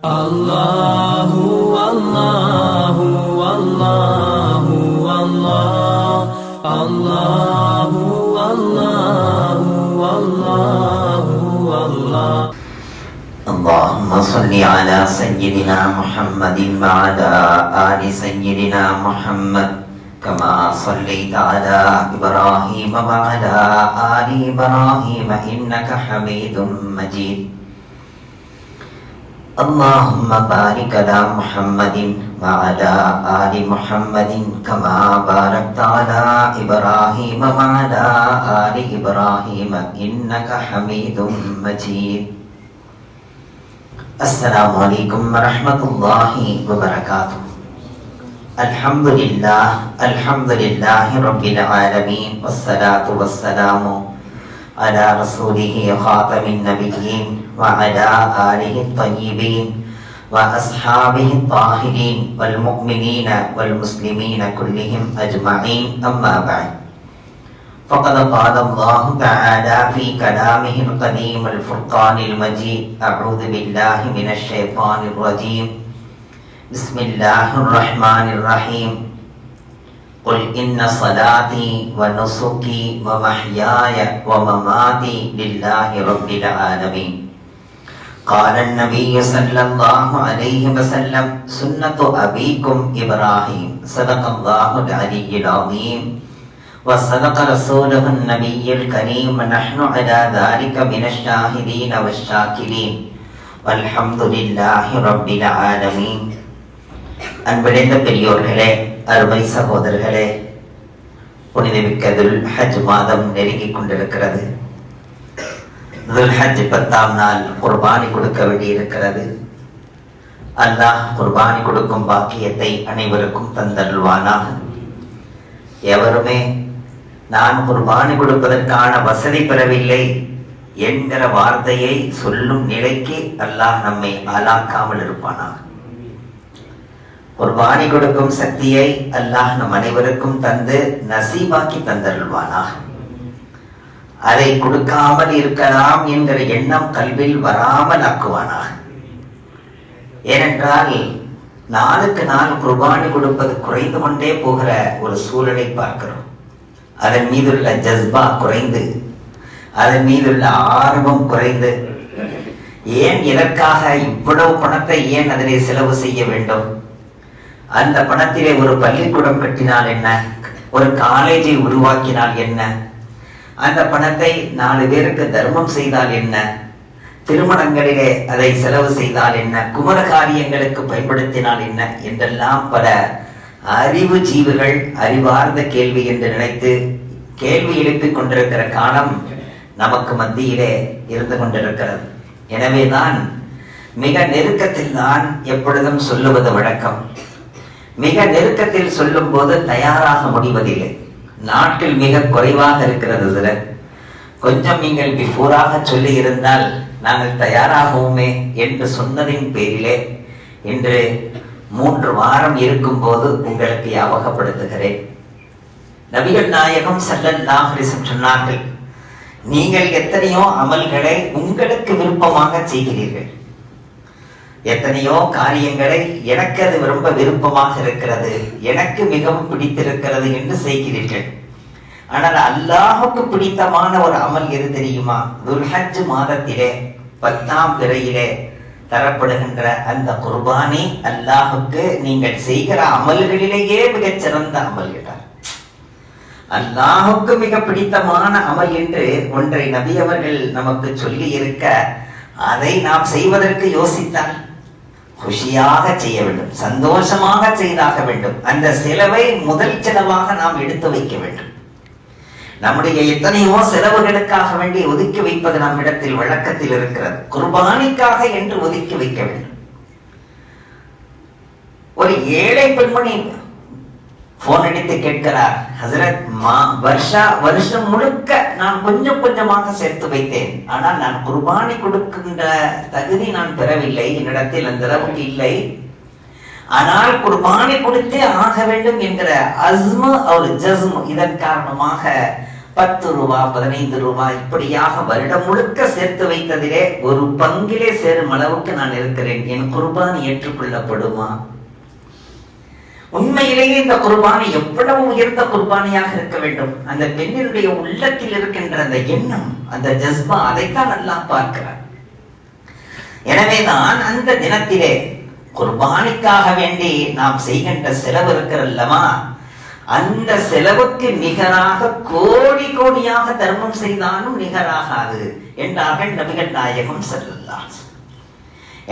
Allahu Allahu Allahu Allah Allahu Allahu Allahu Allah Allahumma salli ala sayyidina Muhammadin wa ala ali sayyidina Muhammad kama sallaita ala Ibrahim wa ala ali Ibrahim innaka Hamidum Majid. Allahumma barik ala Muhammadin wa ala ali Muhammadin kama barakta ala Ibrahim wa ala ali Ibrahim innaka Hamidum Majid. Assalamualaikum warahmatullahi wabarakatuh. Alhamdulillahi rabbil alamin. Wassalatu wassalamu ala rasulihi khatamin nabiyyin wa ala alihi tayyibin wa ashabihi tahirin wal mu'minina wal muslimina kullihim ajma'in, amma ba'd. Faqad qala Allah ta'ala fi kalamihi al-qadim al-furqanil majid. A'udhu billahi minash shaitanir rajim. Bismillahir rahmanir rahim. Qul inna salati wa nusuki wa mahyaya wa mamati lillahi rabbil alamin. Qala an-nabiy sallallahu alayhi wa sallam sunnatu abikum Ibrahim. Sadaqallahu al-aliyyil azim wa sadaqa rasuluhu an-nabiyyul karim wa nahnu ala dhalika minash shahidin wash shakirin walhamdulillahi rabbil alamin. அன்பிடைந்த பெரியோர்களே, அருமை சகோதரர்களே, புனிதமிக்க துல்ஹஜ் மாதம் நெருங்கிக் கொண்டிருக்கிறது. துல்ஹஜ் 10ஆம் நாள் குர்பானி கொடுக்க வேண்டியிருக்கிறது. அல்லாஹ் குர்பானி கொடுக்கும் பாக்கியத்தை அனைவருக்கும் தந்தருள்வானாக. எவருமே நான் குர்பானி கொடுப்பதற்கான வசதி பெறவில்லை என்கிற வார்த்தையை சொல்லும் நிலைக்கு அல்லாஹ் நம்மை ஆளாக்காமல் இருப்பானாக. குர்பானி கொடுக்கும் சக்தியை அல்லாஹ் நம் அனைவருக்கும் தந்து நசீபாக்கி தந்தருள்வானாக. அதை கொடுக்காமல் இருக்கலாம் என்கிற எண்ணம் கல்வியில் வராமல் ஆக்குவானாக. ஏனென்றால் நாளுக்கு நாள் குர்பானி கொடுப்பது குறைந்து கொண்டே போகிற ஒரு சூழலை பார்க்கிறோம். அதன் மீதுள்ள ஜஸ்பா குறைந்து, அதன் மீதுள்ள ஆர்வம் குறைந்து, ஏன் இதற்காக இவ்வளவு பணத்தை ஏன் அதிலே செலவு செய்ய வேண்டும்? அந்த பணத்திலே ஒரு பள்ளிக்கூடம் கட்டினால் என்ன, ஒரு காலேஜை உருவாக்கினால் என்ன, அந்த பணத்தை 4 பேருக்கு தர்மம் செய்தால் என்ன, திருமணங்களிலே அதை செலவு செய்தால் என்ன, குமர காரியங்களுக்கு பயன்படுத்தினால் என்ன என்றெல்லாம் பல அறிவு ஜீவிகள் அறிவார்ந்த கேள்வி என்று நினைத்து கேள்வி எழுப்பிக் கொண்டிருக்கிற காலம் நமக்கு மத்தியிலே இருந்து கொண்டிருக்கிறது. எனவேதான் மிக நெருக்கத்தில் தான் எப்பொழுதும் சொல்லுவது வழக்கம். மிக நெருக்கத்தில் சொல்லும் போது தயாராக முடிவதில்லை. நாட்டில் மிக குறைவாக இருக்கிறது சிலர். கொஞ்சம் நீங்கள் பிஃபோராக சொல்லி இருந்தால் நாங்கள் தயாராகவுமே என்று சொன்னதின் பேரிலே இன்று 3 வாரம் இருக்கும் போது உங்களுக்கு ஞாபகப்படுத்துகிறேன். நபிகள் நாயகம் ஸல்லல்லாஹு அலைஹி வஸல்லம் சொன்னார்கள், நீங்கள் எத்தனையோ அமல்களை உங்களுக்கு விருப்பமாக செய்கிறீர்கள், எத்தனையோ காரியங்களை எனக்கு அது ரொம்ப விருப்பமாக இருக்கிறது, எனக்கு மிகவும் பிடித்திருக்கிறது என்று செய்கிறீர்கள். ஆனால் அல்லாஹுக்கு பிடித்தமான ஒரு அமல் எது தெரியுமா? துல்ஹஜ் மாதத்திலே 10ஆம் பிறையிலே தரப்படுகின்ற அந்த குர்பானி அல்லாஹுக்கு நீங்கள் செய்கிற அமல்களிலேயே மிகச் சிறந்த அமல் என்றார். அல்லாஹுக்கு மிக பிடித்தமான அமல் என்று ஒன்றை நபி அவர்கள் நமக்கு சொல்லி இருக்க, அதை நாம் செய்வதற்கு யோசித்தால் குஷியாக செய்ய வேண்டும், சந்தோஷமாக செய்தாக வேண்டும். அந்த செலவை முதல் செலவாக நாம் எடுத்து வைக்க வேண்டும். நம்முடைய எத்தனையோ செலவுகளுக்காக வேண்டி ஒதுக்கி வைப்பது நம்மிடத்தில் வழக்கத்தில் இருக்கிறது. குர்பானிக்காக என்று ஒதுக்கி வைக்க வேண்டும். ஒரு ஏழை பெண்மணி போன் அடித்து கேட்கிறார், ஹசரத் வருஷம் முழுக்க நான் கொஞ்சம் கொஞ்சமாக சேர்த்து வைத்தேன், ஆனால் நான் குர்பானி கொடுக்கின்ற தகுதி நான் பெறவில்லை, என்னிடத்தில் அந்த அளவுக்கு இல்லை, ஆனால் குர்பானி கொடுத்தே ஆக வேண்டும் என்கிற அஸ்மு ஒரு ஜஸ்மு, இதன் காரணமாக 10 ரூபாய் 15 ரூபாய் இப்படியாக வருடம் முழுக்க சேர்த்து வைத்ததிலே ஒரு பங்கிலே சேரும் அளவுக்கு நான் இருக்கிறேன். என் குர்பானி ஏற்றுக்கொள்ளப்படுமா? உண்மையிலேயே இந்த குர்பானி எவ்வளவு உயர்ந்த குர்பானியாக இருக்க வேண்டும். அந்த பெண்ணினுடைய உள்ளத்தில் இருக்கின்ற அந்த எண்ணம், அந்த ஜஸ்பா, அதைத்தான் அல்லாஹ் பார்க்கிறார். எனவேதான் அந்த தினத்திலே குர்பானிக்காக வேண்டி நாம் செய்கின்ற செலவு இருக்கிறல்லவா, அந்த செலவுக்கு நிகராக கோடி கோடியாக தர்மம் செய்தாலும் நிகராகாது என்றார்கள் நபிகள் நாயகம் ஸல்லல்லாஹு அலைஹி வஸல்லம்.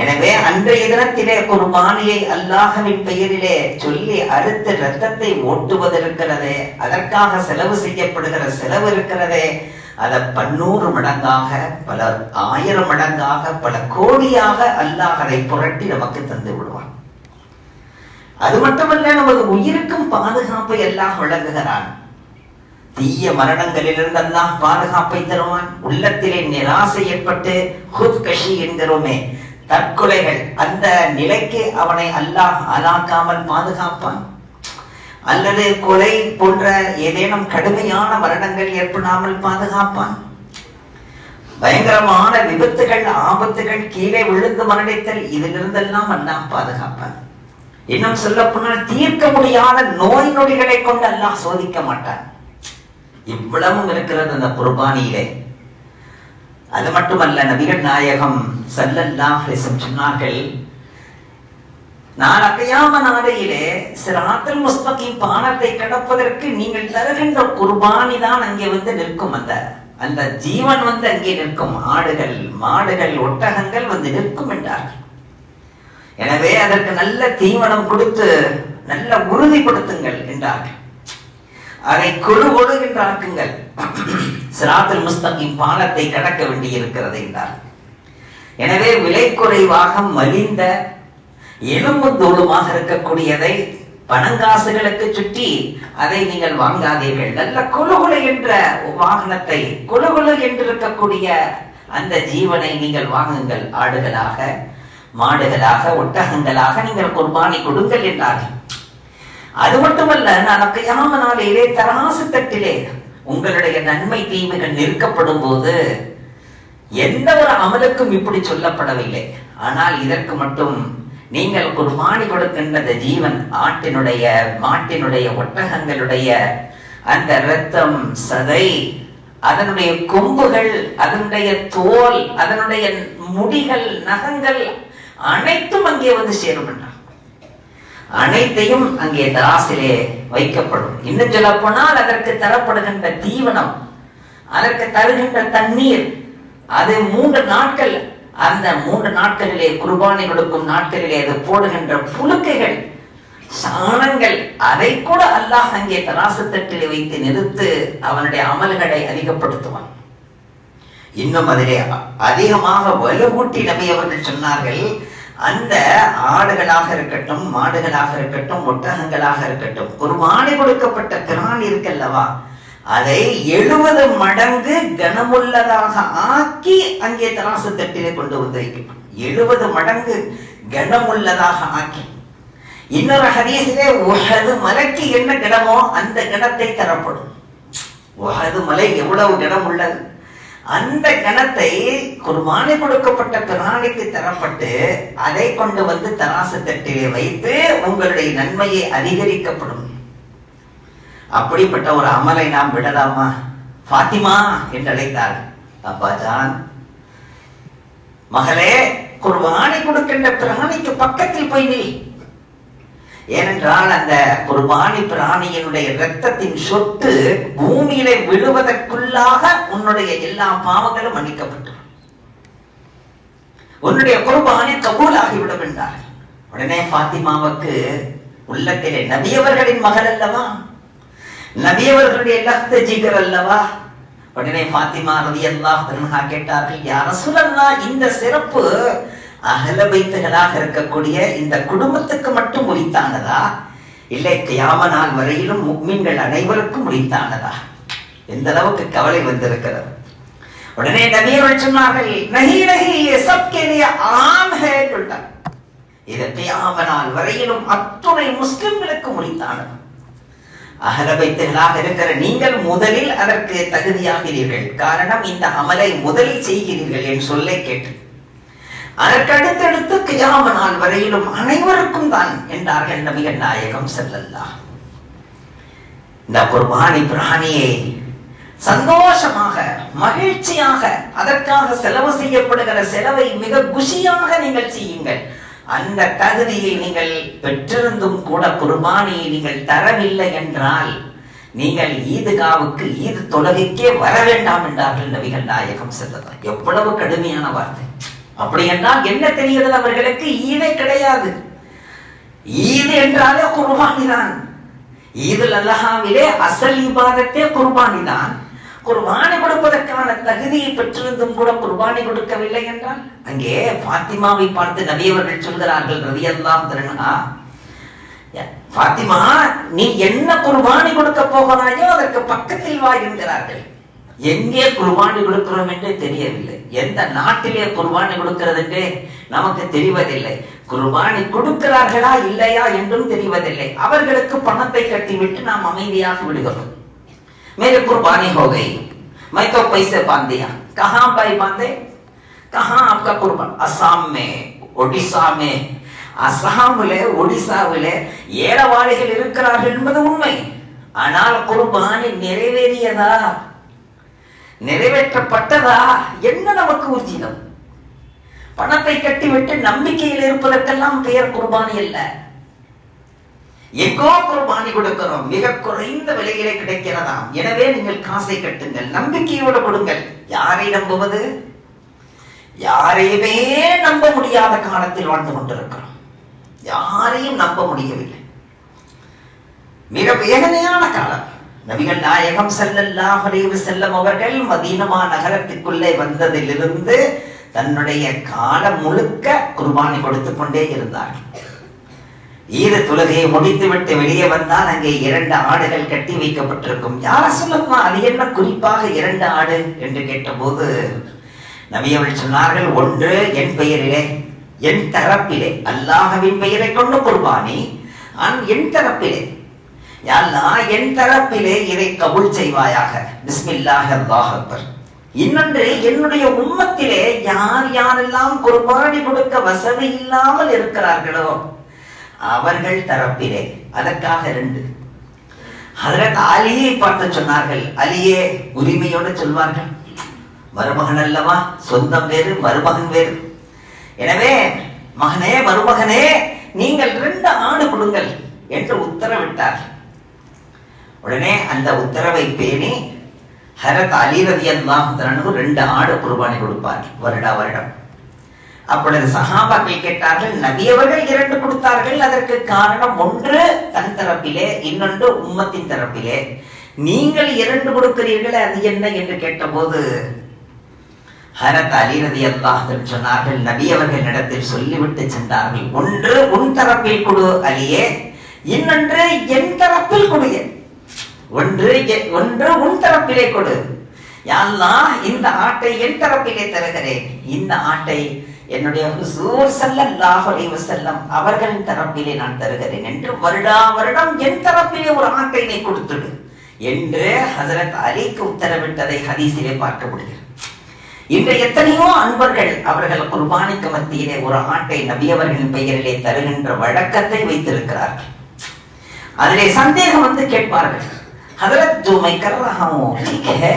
எனவே அன்றைய தினத்திலே குர்பானியை அல்லாஹ்வின் பெயரிலே சொல்லி அறுத்து ரத்தத்தை ஓட்டுவதற்கிறதே, அதற்காக செலவு செய்யப்படுகிற செலவு இருக்கிறதே, அதை 100 மடங்காக, பல 1000 மடங்காக, பல கோடியாக அல்லாஹ் அதை புரட்டி நமக்கு தந்து விடுவான். அது மட்டுமல்ல, நமது உயிருக்கும் பாதுகாப்பை அல்லாஹ் வழங்குகிறான். தீய மரணங்களிலிருந்து அல்லாஹ் பாதுகாப்பை தருவான். உள்ளத்திலே நிராசை ஏற்பட்டு ஹுத்கஷி என்கிறோமே, தற்கொலைகள், அந்த நிலைக்கு அவனை அல்லாஹ் ஆளாக்காமல் பாதுகாப்பான். அல்லது கொலை போன்ற ஏதேனும் கடுமையான மரணங்கள் ஏற்படாமல் பாதுகாப்பான். பயங்கரமான விபத்துகள், ஆபத்துகள், கீழே விழுந்து மரணித்தல், இதிலிருந்தெல்லாம் அல்லாஹ் பாதுகாப்பான். இன்னும் சொல்ல போனால் தீர்க்க முடியாத நோய் நொடிகளை கொண்டு அல்லாஹ் சோதிக்க மாட்டான். இவ்வளவும் இருக்கிறது அந்த குர்பானியிலே. அது மட்டுமல்ல, நபிகள் நாயகம் ஸல்லல்லாஹு அலைஹி வஸல்லம் சொன்னார்கள், நாளை கியாம நாளையிலே சிராத்துல் முஸ்தகீம் பாலத்தை கடப்பதற்கு நீங்கள் தருகின்ற குர்பானி தான் அங்கே வந்து நிற்கும். அந்த ஜீவன் வந்து அங்கே நிற்கும். ஆடுகள், மாடுகள், ஒட்டகங்கள் வந்து நிற்கும் என்றார்கள். எனவே அதற்கு நல்ல தீவனம் கொடுத்து நல்ல உறுதிப்படுத்துங்கள் என்றார்கள். அதை கொடு என்றாக்குங்கள். சிராத்துல் முஸ்தகீம் பாலத்தை கடக்க வேண்டி இருக்கிறது என்றார்கள். எனவே விலை குறைவாக மலிந்த எலும்பு தோளுமாக இருக்கக்கூடியதை பணங்காசுகளுக்கு சுற்றி அதை நீங்கள் வாங்காதீர்கள். நல்ல குலுகுலை என்ற வாகனத்தை, குலுகுலை என்று இருக்கக்கூடிய அந்த ஜீவனை நீங்கள் வாங்குங்கள். ஆடுகளாக, மாடுகளாக, ஒட்டகங்களாக நீங்கள் குர்பானி கொடுங்கள் என்றார்கள். அது மட்டுமல்ல, நான் கியாம நாளிலே தராசு தட்டிலே உங்களுடைய நன்மை தீமைகள் நிற்கப்படும் போது எந்த ஒரு அமலுக்கும் இப்படி சொல்லப்படவில்லை. ஆனால் இதற்கு மட்டும் நீங்கள் குர்பானி கொடுக்கின்ற ஜீவன், ஆட்டினுடைய, மாட்டினுடைய, ஒட்டகங்களுடைய அந்த இரத்தம், சதை, அதனுடைய கொம்புகள், அதனுடைய தோல், அதனுடைய முடிகள், நகங்கள் அனைத்தும் அங்கே வந்து சேரும் என்றார். அனைத்தையும் அங்கே தராசிலே வைக்கப்படும். இன்னும் சொல்ல போனால் அதற்கு தரப்படுகின்ற தீவனம், அதற்கு தருகின்ற தண்ணீர், அது 3 நாட்கள், அந்த 3 நாட்களிலே, குர்பானி கொடுக்கும் நாட்களிலே அது போடுகின்ற புழுக்கைகள், சாணங்கள், அதை கூட அல்லாஹ் அங்கே தராசு தட்டிலே வைத்து நிறுத்து அவனுடைய அமல்களை அதிகப்படுத்துவான். இன்னும் அதிலே அதிகமாக வலுவூட்டி நபி அவர்கள் சொன்னார்கள், அந்த ஆடுகளாக இருக்கட்டும், மாடுகளாக இருக்கட்டும், ஒட்டகங்களாக இருக்கட்டும், குர்பானி கொடுக்கப்பட்ட பிராணி இருக்கல்லவா, அதை 70 மடங்கு கனமுள்ளதாக ஆக்கி அங்கே தராசு தட்டிலே கொண்டு வந்து வைக்கப்படும். 70 மடங்கு கனமுள்ளதாக ஆக்கி. இன்னொரு ஹதீஸிலே உஹது மலைக்கு என்ன கனமோ அந்த கனத்தை தரப்படும். உஹது மலை எவ்வளவு கனம் உள்ளது, அந்த கணத்தை குர்பானி கொடுக்கப்பட்ட பிராணிக்கு தரப்பட்டு அதை கொண்டு வந்து தராசு தட்டிலே வைத்து உங்களுடைய நன்மையை அதிகரிக்கப்படும். அப்படிப்பட்ட ஒரு அமலை நாம் விடலாமா? ஃபாத்திமா என்று அழைத்தார். அப்பா ஜான், மகளே, குர்பானி கொடுக்கின்ற பிராணிக்கு பக்கத்தில் போய் நீ. ஏனென்றால் அந்த குர்பானி பிராணியினுடைய இரத்தத்தின் சொட்டு பூமியிலே விழுவதற்குள்ளாக உன்னுடைய எல்லா பாவங்களும் மன்னிக்கப்பட்டு உன்னுடைய குர்பானி கபூலாகிவிடும் என்றார். உடனே ஃபாத்திமாவுக்கு உள்ளத்திலே, நபியவர்களின் மகள் அல்லவா, நபியவர்களுடைய லக்த ஜிகர் அல்லவா, உடனே ஃபாத்திமா ரலியல்லாஹு அன்ஹா கேட்டார்கள், யா ரசூலல்லாஹ், இந்த சிறப்பு அஹ்ல பைத்துகளாக இருக்கக்கூடிய இந்த குடும்பத்துக்கு மட்டும் உரித்தானதா, இல்லை கியாம நாள் வரையிலும் முஃமின்கள் அனைவருக்கும் உரித்தானதா? எந்த அளவுக்கு கவலை வந்திருக்கிறது. உடனே நபி அவர்கள் சொன்னார்கள், நஹி நஹி, ये सबके लिए आम है சொல்லிட்டார். இது கியாம நாள் வரையிலும் அத்துணை முஸ்லிம்களுக்கு உரித்தானது. அஹ்ல பைத்துகளாக இருக்கிற நீங்கள் முதலில் அதற்கு தகுதியாகிறீர்கள். காரணம், இந்த அமலை முதலில் செய்கிறீர்கள் என் சொல்லை கேட்டு. அதற்கு அடுத்தடுத்து கியாம நாள் வரையிலும் அனைவருக்கும் தான் என்றார்கள் நபிகள் நாயகம் ஸல்லல்லாஹு. இந்த குர்பானி பிராணியை சந்தோஷமாக மகிழ்ச்சியாக அதற்காக செலவு செய்யப்படுகிற செலவை மிக குஷியாக நீங்கள் செய்யுங்கள். அந்த தகுதியை நீங்கள் பெற்றிருந்தும் கூட குர்பானியை நீங்கள் தரவில்லை என்றால் நீங்கள் ஈதுகாவுக்கு ஈது தொழுகைக்கே வர வேண்டாம் என்றார்கள் நபிகள் நாயகம் ஸல்லல்லாஹு. எவ்வளவு கடுமையான வார்த்தை! அப்படி என்றால் என்ன தெரிகிறது அவர்களுக்கு? ஈதே கிடையாது. ஈது என்றாலே குர்பானி தான். ஈதுல் அல்ஹாவிலே அசல் இபாதத்தே குர்பானி தான். குர்பானி கொடுப்பதற்கான தகுதியை பெற்றிருந்தும் கூட குர்பானி கொடுக்கவில்லை என்றால், அங்கே பாத்திமாவை பார்த்து நபி அவர்கள் சொல்கிறார்கள் ரலியல்லாஹு அன்ஹா, பாத்திமா, நீ என்ன குர்பானி கொடுக்க போகிறாயோ அதற்கு பக்கத்தில் வா என்கிறார்கள். எங்கே குர்பானி கொடுக்கிறோம் என்றே தெரியவில்லை. எந்த நாட்டிலே குர்பானி கொடுக்கிறது என்றே நமக்கு தெரிவதில்லை. குர்பானி கொடுக்கிறார்களா இல்லையா என்றும் தெரிவதில்லை. அவர்களுக்கு பணத்தை கட்டிவிட்டு நாம் அமைதியாக விடுகிறோம். मेरे कुर्बानी हो गई, मैं तो पैसे बांध दिया. कहाँ भाई बांधे? कहाँ आपका कुर्बान? असम में, ओडिशा में, அசாமிலே ஒடிசாவிலே ஏழவாளிகள் இருக்கிறார்கள் என்பது உண்மை. ஆனால் குர்பானி நிறைவேறியதா, நிறைவேற்றப்பட்டதா என்ன நமக்கு ஊர்ஜிதம்? பணத்தை கட்டிவிட்டு நம்பிக்கையில் இருப்பதற்கெல்லாம் பெயர் குர்பானி அல்ல. எங்கோ குர்பானி கொடுக்கிறோம், மிக குறைந்த விலையிலே கிடைக்கிறதாம். எனவே நீங்கள் காசை கட்டுங்கள், நம்பிக்கையோடு கொடுங்கள். யாரை நம்புவது? யாரையுமே நம்ப முடியாத காலத்தில் வாழ்ந்து கொண்டிருக்கிறோம். யாரையும் நம்ப முடியவில்லை. மிக வேதனையான காலம். நபிகள் நாயகம் ஸல்லல்லாஹு அலைஹி வஸல்லம் அவர்கள் மதீனா நகரத்துக்குள்ளே வந்ததிலிருந்து தன்னுடைய காலம் முழுக்க குர்பானி கொடுத்துக் கொண்டே இருந்தார்கள். ஈது தொழுகையை முடித்துவிட்டு வெளியே வந்தால் அங்கே 2 ஆடுகள் கட்டி வைக்கப்பட்டிருக்கும். யார சொல்லமா, அது என்ன குறிப்பாக 2 ஆடு என்று கேட்டபோது நபி அவர்கள் சொன்னார்கள், ஒன்று என் பெயரிலே, என் தரப்பிலே, அல்லாஹ்வின் பெயரை கொண்டு குர்பானி, என் தரப்பிலே, யா அல்லாஹ் என் தரப்பிலே இதை கபூல் செய்வாயாக, பிஸ்மில்லாஹ் அல்லாஹ் அக்பர். இன்னொன்று என்னுடைய உம்மத்திலே யார் யாரெல்லாம் குர்பானி கொடுக்க வசதி இல்லாமல் இருக்கிறார்களோ அவர்கள் தரப்பிலே, அதற்காக 2. ஹஜ்ரத் அலியை பார்த்து சொன்னார்கள். அலியே, உரிமையோடு சொல்வார்கள், மருமகன் அல்லவா, சொந்தம் வேறு மருமகன் வேறு. எனவே மகனே, மருமகனே, நீங்கள் 2 ஆடு கொடுங்கள் என்று உத்தரவிட்டார். உடனே அந்த உத்தரவை பேணி ஹஜ்ரத் அலி ரலியல்லாஹு அன்ஹு 2 ஆடு குர்பானி கொடுப்பார் வருடம். அப்பொழுது சஹாபாக்கள் கேட்டார்கள், நபி அவர்கள் 2 கொடுத்தார்கள், அதற்கு காரணம் ஒன்று தன் தரப்பிலே, இன்னொன்று உம்மத்தின் தரப்பிலே. நீங்கள் 2 கொடுக்கிறீர்கள், அது என்ன என்று கேட்டபோது ஹஜ்ரத் அலி ரலியல்லாஹு அன்ஹு சொன்னார்கள், நபி அவர்கள் இடத்தில் சொல்லிவிட்டு சென்றார்கள், ஒன்று உன் தரப்பில் கொடு அலியே, இன்னொன்று என் தரப்பில் கொடு. ஒன்று உன் தரப்பிலே கொடு. யா அல்லாஹ், இந்த ஆட்டை என் தரப்பிலே தருகிறேன், இந்த ஆட்டை என்னுடைய ஹுசூர் ஸல்லல்லாஹு அலைஹி வஸல்லம் அவர்களின் தரப்பிலே நான் தருகிறேன் என்று வருடம் என் தரப்பிலே ஒரு ஆட்டை நீ கொடுத்துடு என்று ஹஜ்ரத் அலிக்கு உத்தரவிட்டதை ஹதீஸிலே பார்க்க முடியும். இன்று எத்தனையோ அன்பர்கள் அவர்கள் குர்பானிக்கு மத்தியிலே ஒரு ஆட்டை நபி அவர்களின் பெயரிலே தருகின்ற வழக்கத்தை வைத்திருக்கிறார்கள். அதிலே சந்தேகம் வந்து கேட்பார்கள், ஹஜ்ரத் जो मैं कर रहा हूं ठीक है,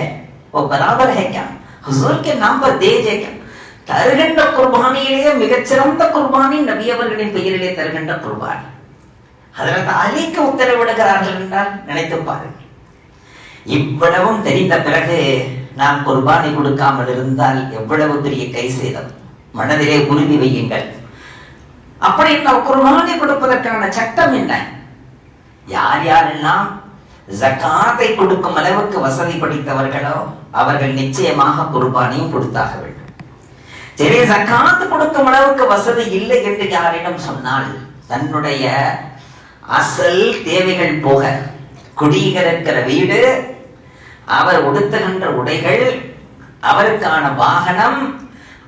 वो बराबर है क्या, हुजूर के नाम पर दे दे क्या? தருகின்ற குர்பானியிலேயே மிகச்சிறந்த குர்பானி நபி அவர்களின் பெயரிலே தருகின்ற குர்பானி. ஹஜ்ரத் அலிக்கு உத்தரவிடுகிறார்கள் என்றால் நினைத்து பாருங்கள். இவ்வளவும் தெரிந்த பிறகு நாம் குர்பானி கொடுக்காமல் இருந்தால் எவ்வளவு பெரிய கை சேதம். மனதிலே உறுதி வையுங்கள். அப்படி குர்பானி கொடுப்பதற்கான சட்டம் என்ன? யார் யாரெல்லாம் ஜகாத்தை கொடுக்கும் அளவுக்கு வசதி படைத்தவர்களோ அவர்கள் நிச்சயமாக குர்பானியும் கொடுத்தாக வேண்டும். சரி, ஜகாத் கொடுக்கும் அளவுக்கு வசதி இல்லை என்று யாரிடம் சொன்னால், தன்னுடைய அசல் தேவைகள் போக, குடியிருக்கிற வீடு, அவர் உடுத்துகின்ற உடைகள், அவருக்கான வாகனம்,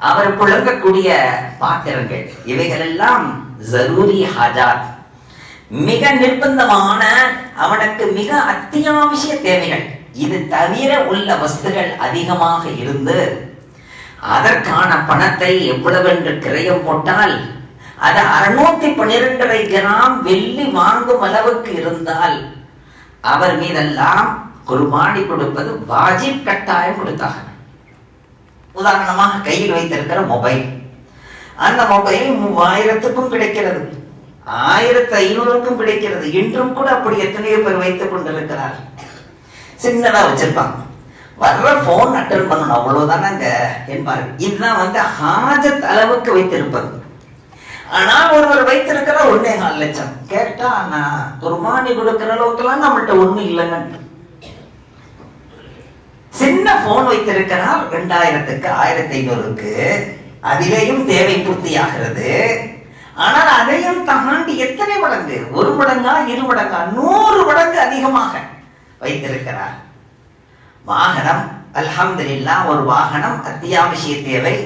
அவர் புழங்கக்கூடிய பாத்திரங்கள், இவைகள் எல்லாம் ஜரூரி ஹாஜாத், மிக நிர்பந்தமான, அவனுக்கு மிக அத்தியாவசிய தேவைகள், இது தவிர உள்ள வஸ்துகள் அதிகமாக இருந்து அதற்கான பணத்தை எவ்வளவு என்று கிரயம் போட்டால் அது 612 கிராம் வெள்ளி வாங்கும் அளவுக்கு இருந்தால் அவர் மீதெல்லாம் குர்பானி கொடுப்பது வாஜிப், கட்டாயம் கொடுத்தாக. உதாரணமாக கையில் வைத்திருக்கிற மொபைல், அந்த மொபைல் 3000க்கும் கிடைக்கிறது, 1500க்கும் கிடைக்கிறது. இன்றும் கூட அப்படி எத்தனையோ பேர் வைத்துக் கொண்டிருக்கிறார். சின்னதா வச்சிருப்பாங்க, வர்ற போன் அட்டன் பண்ணணும், அவ்வளவுதானங்க என்பார்கள். இதுதான் ஹாஜத் அளவுக்கு வைத்திருப்பது. ஆனால் ஒருவர் வைத்திருக்கிற 1.25 லட்சம். கேட்டா நான் குர்பானி கொடுக்கிற அளவுக்குலாம் நம்மள்ட்ட ஒண்ணு இல்லைங்க. சின்ன போன் வைத்திருக்கிறார், 2000க்கு 1500க்கு, அதிலேயும் தேவை பூர்த்தியாகிறது. ஆனால் அதையும் தாண்டி எத்தனை மடங்கு, 1 மடங்கா 2 மடங்கா 100 மடங்கு அதிகமாக வைத்திருக்கிறார். வாகனம், அல்ஹம்துலில்லாஹ், ஒரு வாகனம் அத்தியாவசிய தேவை.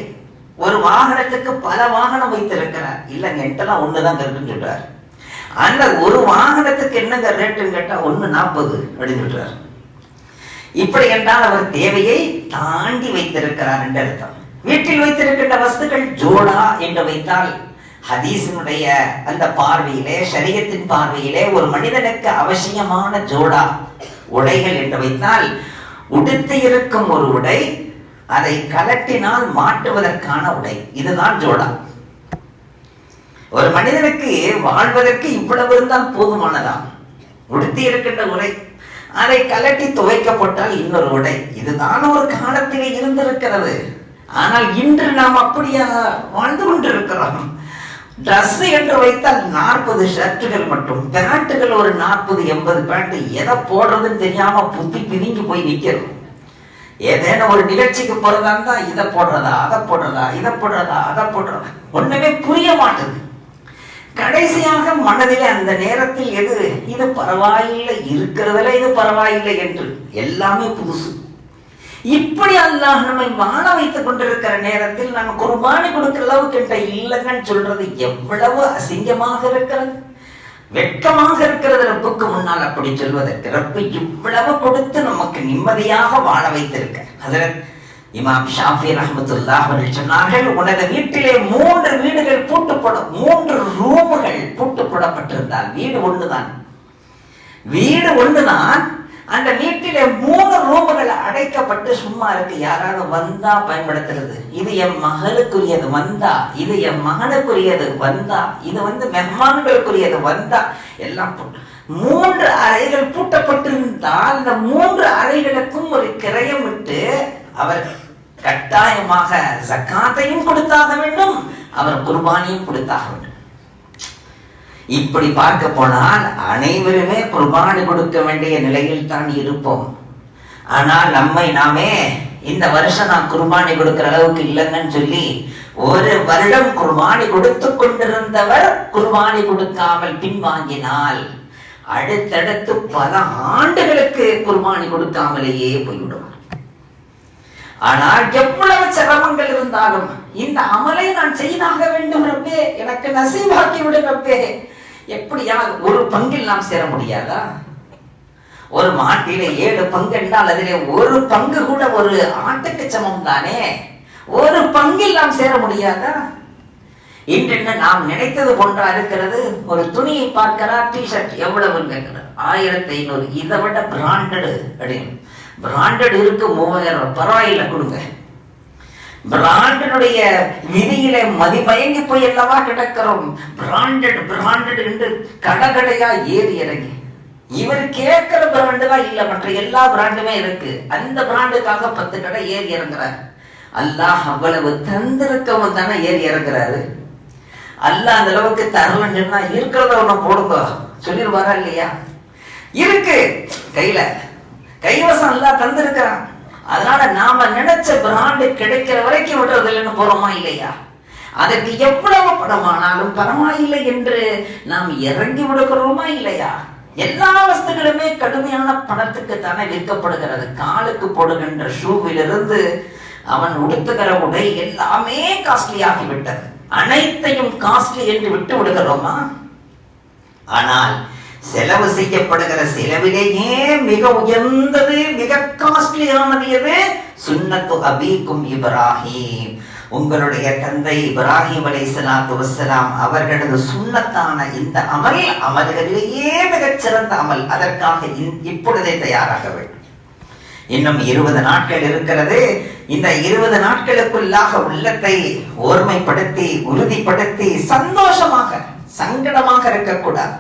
ஒரு வாகனத்துக்கு பல வாகனம் வைத்திருக்கிறார். இல்லைங்க, என்கிட்டலாம் ஒண்ணுதான் இருக்குன்னு சொல்றாரு. அந்த ஒரு வாகனத்துக்கு என்னங்க ரேட்டுன்னு கேட்டா 1.40 அப்படின்னு சொல்றாரு. இப்படி என்றால் அவர் தேவையை தாண்டி வைத்திருக்கிறார் என்று அர்த்தம். வீட்டில் வைத்திருக்கின்ற வஸ்துக்கள் ஜோடா என்று வைத்தால் ஹதீஸினுடைய அந்த பார்வையிலே, ஷரியத்தின் பார்வையிலே ஒரு மனிதனுக்கு அவசியமான ஜோடா உடைகள் என்று வைத்தால், உடுத்து இருக்கும் ஒரு உடை, அதை கலட்டினால் மாட்டுவதற்கான உடை, இதுதான் ஜோடா. ஒரு மனிதனுக்கு வாழ்வதற்கு இவ்வளவு இருந்தால் போதுமானதான். உடுத்தி இருக்கின்ற உடை, அதை கலட்டி துவைக்கப்பட்டால் இன்னொரு உடை, இதுதான் ஒரு காலத்திலே இருந்திருக்கிறது. ஆனால் இன்று நாம் அப்படியா வாழ்ந்து கொண்டிருக்கிறோம். டிரஸ் என்று வைத்தால் 40 ஷர்ட்டுகள் மட்டும், பேண்ட்டுகள் ஒரு 40-80 பேண்ட், எதை போடுறதுன்னு தெரியாம புத்தி பிரிஞ்சு போய் நிற்கிறோம். ஏதேனும் ஒரு நிகழ்ச்சிக்கு போறதா இருந்தா இதை போடுறதா, அதை போடுறதா, இதை போடுறதா, அதை போடுறதா, ஒண்ணுமே புரிய மாட்டேது. கடைசியாக மனதிலே அந்த நேரத்தில் எது இது பரவாயில்லை, இருக்கிறதுல இது பரவாயில்லை என்று எல்லாமே புதுசு. இப்படி அல்லாஹ் நம்மை வாழ வைத்துக் கொண்டிருக்கிற நேரத்தில் நம்ம குர்பானி கொடுக்கிற அளவுக்கு இல்லைங்கன்னு சொல்றது எவ்வளவு அசிங்கமாக இருக்கிறது, வெட்கமாக இருக்கிறது. ரப்புக்கு முன்னால் அப்படி சொல்வதற்கு. ரப்பு இவ்வளவு கொடுத்து நமக்கு நிம்மதியாக வாழ வைத்திருக்க. ஹஜ்ரத் இமாம் ஷாஃபி ரஹ்மத்துல்லாஹ் அவர்கள் சொன்னார்கள், உனது வீட்டிலே 3 வீடுகள் பூட்டுப்படும், 3 ரூமுகள் பூட்டு போடப்பட்டிருந்தால், வீடு ஒண்ணுதான், வீடு ஒண்ணுதான், அந்த வீட்டிலே 3 ரூமுகள் அடைக்கப்பட்டு சும்மா இருக்கு. யாராவது வந்தா பயன்படுத்துறது, இது என் மகளுக்குரியது வந்தா, இது என் மகனுக்குரியது வந்தா, இது மெஹ்மான்களுக்குரியது வந்தா, எல்லாம் 3 அறைகள் பூட்டப்பட்டிருந்தால் அந்த 3 அறைகளுக்கும் ஒரு கிரயம் விட்டு அவர் கட்டாயமாக ஜக்காத்தையும் கொடுத்தாக வேண்டும், அவர் குர்பானியும் கொடுத்தாக வேண்டும். இப்படி பார்க்க போனால் அனைவருமே குர்பானி கொடுக்க வேண்டிய நிலையில் தான் இருப்போம். ஆனால் நம்மை நாமே இந்த வருஷம் நான் குர்பானி கொடுக்கிற அளவுக்கு இல்லைங்கன்னு சொல்லி ஒரு வருடம் குர்பானி கொடுத்து கொண்டிருந்தவர் குர்பானி கொடுக்காமல் பின்வாங்கினால் அடுத்தடுத்து பல ஆண்டுகளுக்கு குர்பானி கொடுக்காமலேயே போய்விடும். ஆனால் எவ்வளவு சிரமங்கள் இருந்தாலும் இந்த அமலை நான் செய்தாக வேண்டும் ரப்பே, எனக்கு நசீபாக்கி விடு ரப்பே. எப்படியாவது ஒரு பங்கில் நாம் சேர முடியாதா? ஒரு மாட்டிலே 7 பங்கு என்றால் அதிலே ஒரு பங்கு கூட ஒரு ஆட்டுக்கு சமம் தானே. ஒரு பங்கில் நாம் சேர முடியாதா? இன்று நாம் நினைத்தது போன்றா இருக்கிறது. ஒரு துணியை பார்க்கிறார், டிஷர்ட் எவ்வளவு கேட்கிறார், 1500. இதை விட பிராண்டடு அப்படின்னு, பிராண்டட் இருக்கு 3000, பரவாயில்ல கொடுங்க. பிராண்டனுடைய விதியிலே மதிமயங்கி போய் எல்லாவா கிடக்கிறோம். பிராண்டட் பிராண்டட் என்று கடகடையா ஏறி இறங்கி, இவர் கேட்கிற பிராண்டு தான் இல்ல, மற்ற எல்லா பிராண்டுமே இருக்கு. அந்த பிராண்டுக்காக 10 கடை ஏறி இறங்குறாரு. அல்லாஹ் அவ்வளவு தந்திருக்கவும் தானே ஏறி இறங்குறாரு. அல்லாஹ் அந்த அளவுக்கு தரலன்னு சொன்னா இருக்கிறத ஒண்ணு போடுங்க சொல்லிடுவாரா இல்லையா? இருக்கு கையில, கைவசம் எல்லாம் தந்திருக்கிறான். அதனால நாம நினைச்ச பிராண்டு கிடைக்கிற வரைக்கும் விடுறது இல்லைன்னு போறோமா இல்லையா? அதற்கு எவ்வளவு பணமானாலும் பரவாயில்லை என்று நாம் இறங்கி விடுகிறோமா இல்லையா? எல்லா வஸ்துகளுமே கடுமையான பணத்துக்கு தானே விற்கப்படுகிறது. காலுக்கு போடுகின்ற ஷூவிலிருந்து அவன் உடுத்துகிற உடை எல்லாமே காஸ்ட்லி ஆகிவிட்டது. அனைத்தையும் காஸ்ட்லி என்று விட்டு விடுகிறோமா? ஆனால் செலவு செய்யப்படுகிற செலவிலேயே மிக உயர்ந்தது, மிக காஸ்ட்லியானது எது? சுன்னத்து அபீக்கும் இப்ராஹிம், உங்களுடைய தந்தை இப்ராஹிம் அலைஹிஸ்ஸலாத்து வஸ்ஸலாம் அவர்களது சுன்னத்தான இந்த அமல்களிலேயே மிகச் சிறந்த அமல். அதற்காக இப்பொழுதே தயாராக வேண்டும். இன்னும் 20 நாட்கள் இருக்கிறது. இந்த 20 நாட்களுக்குள்ளாக உள்ளத்தை ஓர்மைப்படுத்தி, உறுதிப்படுத்தி, சந்தோஷமாக, சங்கடமாக இருக்கக்கூடாது.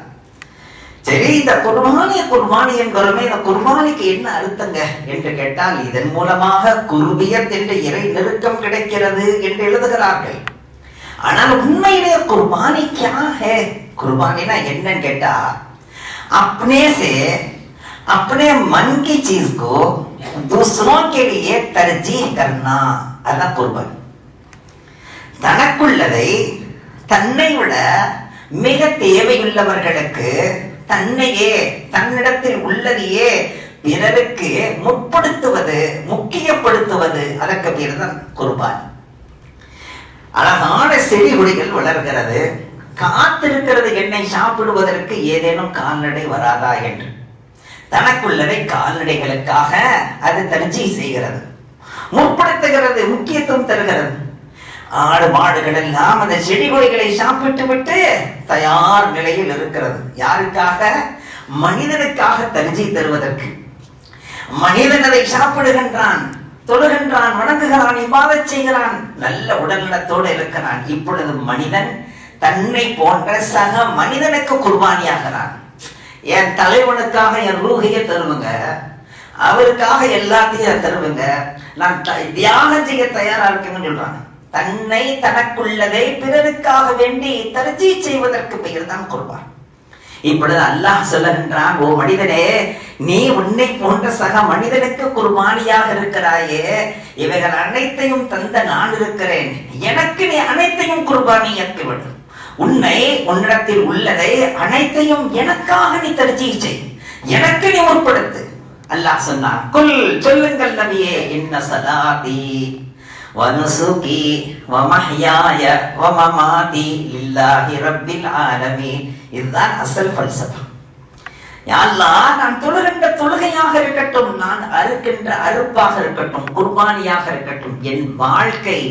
சரி, இந்த குர்பானி என்கிறோமே, இந்த குர்பானிக்கு என்ன அர்த்தங்க என்று கேட்டால், இதன் மூலமாக குர்பியத் என்ற இறை நெருக்கம் கிடைக்கிறது என்று எழுதுகிறார்கள். ஆனால் உண்மையிலே குர்பானி क्या है? குர்பானினா என்னன்னு கேட்டா, अपने से अपने मन की चीज को दूसरों के लिए तरजीह करना, அதான் குர்பான். தனக்குள்ளதை தன்னை விட மிக தேவையுள்ளவர்களுக்கு தன்னையே, தன்னிடத்தில் உள்ளதையே பிறருக்கு முற்படுத்துவது, முக்கியப்படுத்துவது, அதற்கு பேர் தான் குர்பான். அழகான செடி கொடிகள் வளர்கிறது, காத்திருக்கிறது என்னை சாப்பிடுவதற்கு ஏதேனும் கால்நடை வராதா என்று. தனக்குள்ளதை கால்நடைகளுக்காக அது தர்ஜீ செய்கிறது, முற்படுத்துகிறது, முக்கியத்துவம் தருகிறது. ஆடு மாடுகள் எல்லாம் அந்த செடி கொடிகளை சாப்பிட்டு விட்டு தயார் நிலையில் இருக்கிறது. யாருக்காக? மனிதனுக்காக தர்ஜீ தருவதற்கு. மனிதன் அதை சாப்பிடுகின்றான், தொழுகின்றான், வணங்குகிறான், இபாதத் செய்கிறான், நல்ல உடல்நலத்தோடு இருக்கிறான். இப்பொழுது மனிதன் தன்னை போன்ற சக மனிதனுக்கு குர்பானியாகிறான். என் தலைவனுக்காக என் ரூஹையை தருவுங்க, அவருக்காக எல்லாத்தையும் தருவுங்க, நான் தியாகம் செய்ய தயாரா இருக்கேன்னு சொல்றான். தன்னை, தனக்குள்ளதை பிறருக்காக வேண்டி தர்ஜீ செய்வதற்கு பெயர் தான் குர்பான். இப்பொழுது அல்லாஹ் சொல்லுகின்றான், ஓ மனிதனே, நீ உன்னை போன்ற சக மனிதனுக்கு குர்பானியாக இருக்கிறாயே, இவைகள் அனைத்தையும் தந்த நான் இருக்கிறேன், எனக்கு நீ அனைத்தையும் குர்பானியாக்கி விடு. உன்னை, உன்னிடத்தில் உள்ளதை அனைத்தையும் எனக்காக நீ தர்ஜீ செய், எனக்கு நீ முற்படுத்து. அல்லாஹ் சொன்னான், குல், சொல்லுங்கள் நபியே, இன்ன ஸலாத்தி வனுசுகி வமஹ்யாய வமமாதி லில்லாஹி ரப்பில் ஆலமீன். இதுதான் அசல் ஃபல்சஃபா. யா அல்லாஹ், நான் தொழுகின்ற தொழுகையாக இருக்கட்டும், நான் அறுக்கின்ற அறுப்பாக இருக்கட்டும், குர்பானியாக இருக்கட்டும், என் வாழ்க்கை,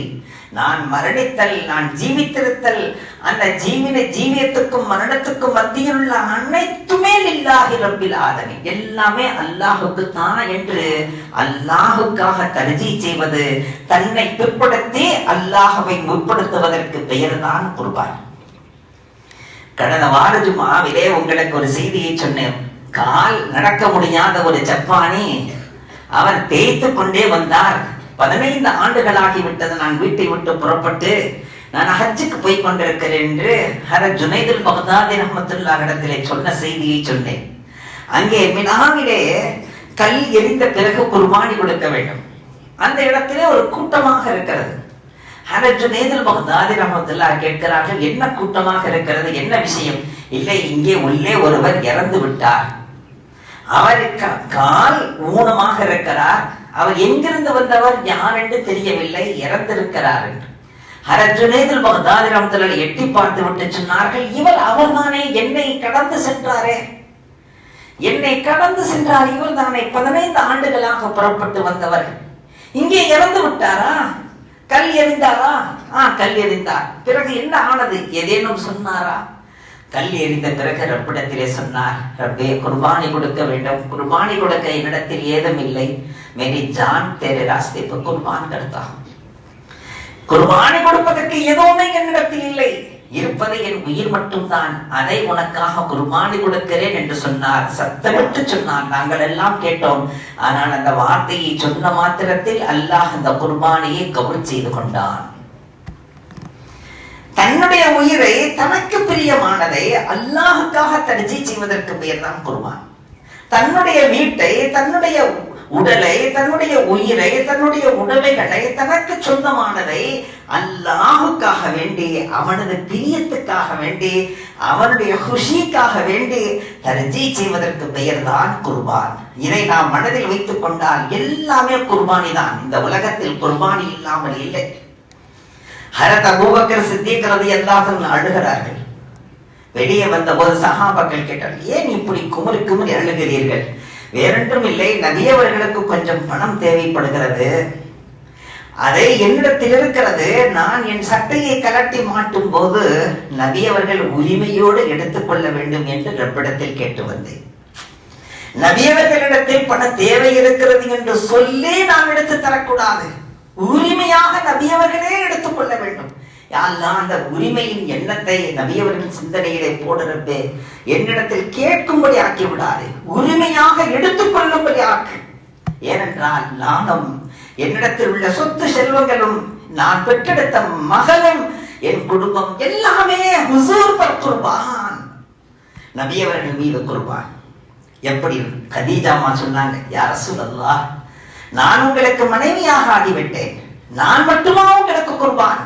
நான் மரணித்தல், நான் ஜீவித்திருத்தல், அந்த ஜீவியத்துக்கும் மரணத்துக்கும் மத்தியில் உள்ள அனைத்துமே லில்லாஹி ரப்பில் ஆலமீன், எல்லாமே அல்லாஹுக்கு தான் என்று அல்லாஹுக்காக தர்ஜீ செய்வது, தன்னை பிற்படுத்தி அல்லாஹ்வை முற்படுத்துவதற்கு பெயர் தான் குர்பான். கடந்த வார ஜும்ஆவிலே உங்களுக்கு ஒரு செய்தியை சொன்னேன். கால் நடக்க முடியாத ஒரு ஜப்பானி, அவர் தேய்த்து கொண்டே வந்தார். 15 ஆண்டுகளாகி விட்டது நான் வீட்டை விட்டு புறப்பட்டு நான் ஹஜ்ஜுக்கு போய் கொண்டிருக்கிறேன் என்று ஹஜ்ரத் ஜுனைதுல் பக்தாதி ரஹ்மத்துல்லாஹி இடத்திலே சொன்ன செய்தியை சொன்னேன். அங்கே மினாவிலே கல் எரிந்த பிறகு குர்பானி கொடுக்க வேண்டும். அந்த இடத்திலே ஒரு கூட்டமாக இருக்கிறது. ஹஜ்ரத் ஜுனைதுல் பக்தாதி ரஹ்மத்துல்லாஹி கேட்கிறார்கள், என்ன கூட்டமாக இருக்கிறது, என்ன விஷயம்? இல்லை, இங்கே உள்ளே ஒருவர் இறந்து விட்டார், அவர் கால் ஊனமாக இருக்கிறார், அவர் எங்கிருந்து வந்தவர், யார் என்று தெரியவில்லை, இறந்திருக்கிறார் என்று ஹஜ்ரத் ஜுனைதுல் பக்தாதி ரஹ்மத்துல்லாஹி எட்டி பார்த்து விட்டு சொன்னார்கள், இவர் அவர்தானே, என்னை கடந்து சென்றாரே, என்னை கடந்து சென்றார், இவர் தானே 15 ஆண்டுகளாக புறப்பட்டு வந்தவர், இங்கே இறந்து விட்டாரா? கல் எறிந்தாரா? கல் எறிந்தார். பிறகு என்ன ஆனது, ஏதேனும் சொன்னாரா? கல் எறிந்த பிறகு ரப்பிடத்திலே சொன்னார், ரப்பே, குர்பானி கொடுக்க வேண்டும், குர்பானி கொடுக்க என்னிடத்தில் ஏதும் இல்லை, மேரி ஜான் தேரே ராஸ்தே பர் குர்பான் கர்த்தா ஹூம். குர்பானி கொடுப்பதற்கு எதுவுமே என்னிடத்தில் இல்லை, இருப்பது என் உயிர் மட்டும்தான், அதை உனக்காக குர்பானி கொடுக்கிறேன் என்று சொன்னார். சத்தமிட்டு சொன்னார். நாங்கள் எல்லாம் கேட்டோம். ஆனால் அந்த வார்த்தையை சொன்ன மாத்திரத்தில் அல்லாஹ் அந்த குர்பானியை கபூல் செய்து கொண்டான். தன்னுடைய உயிரை, தனக்கு பிரியமானதை அல்லாஹுக்காக தர்ஜீ செய்வதற்கு பெயர் தான் குர்பான். தன்னுடைய வீட்டை, தன்னுடைய உடலை, தன்னுடைய உயிரை, தன்னுடைய உடைமைகளை, தனக்கு சொந்தமானதை அல்லாஹுக்காக வேண்டி, அவனது பிரியத்துக்காக வேண்டி, அவனுடைய குஷிக்காக வேண்டி தர்ஜீ செய்வதற்கு பெயர் தான் குர்பான். இதை நாம் மனதில் வைத்துக் கொண்டால் எல்லாமே குர்பானி தான். இந்த உலகத்தில் குர்பானி இல்லாமல் இல்லை. ஹஜ்ரத் அபூபக்கர் சித்தீக் ரலியல்லாஹு அன்ஹு அழுகிறார்கள். வெளியே வந்த போது சஹாபாக்கள் கேட்டார், ஏன் இப்படி குமுறி குமுறி அழுகிறீர்கள்? வேறொன்றும் இல்லை, நபியவர்களுக்கு கொஞ்சம் பணம் தேவைப்படுகிறது, அதை என்னிடத்தில் இருக்கிறது. நான் என் சட்டையை கலட்டி மாட்டும் போது நபியவர்கள் உரிமையோடு எடுத்துக்கொள்ள வேண்டும் என்று ரப்பிடத்தில் கேட்டு வந்தேன். நபியவர்களிடத்தில் பண தேவை இருக்கிறது என்று சொல்லி நாம் எடுத்து தரக்கூடாது, உரிமையாக நபியவர்களே எடுத்துக்கொள்ள வேண்டும். யாரெல்லாம் அந்த உரிமையின் எண்ணத்தை நபியவர்கள் சிந்தனையிலே போடுறப்பே என்னிடத்தில் கேட்கும்படி ஆக்கி விடாது, உரிமையாக எடுத்துக்கொள்ளும்படி ஆக்கு. ஏனென்றால் நானும் என்னிடத்தில் உள்ள சொத்து செல்வங்களும் நான் பெற்றெடுத்த மகனும் என் குடும்பம் எல்லாமே ஹுசூர் பர் குர்பான், நபியவர்கள் மீது குர்பான். எப்படி கதீஜாமா சொன்னாங்க, யா ரசூலல்லாஹ், நான் உங்களுக்கு மனைவியாக ஆகிவிட்டேன், நான் மட்டுமா உங்களுக்கு குர்பான்?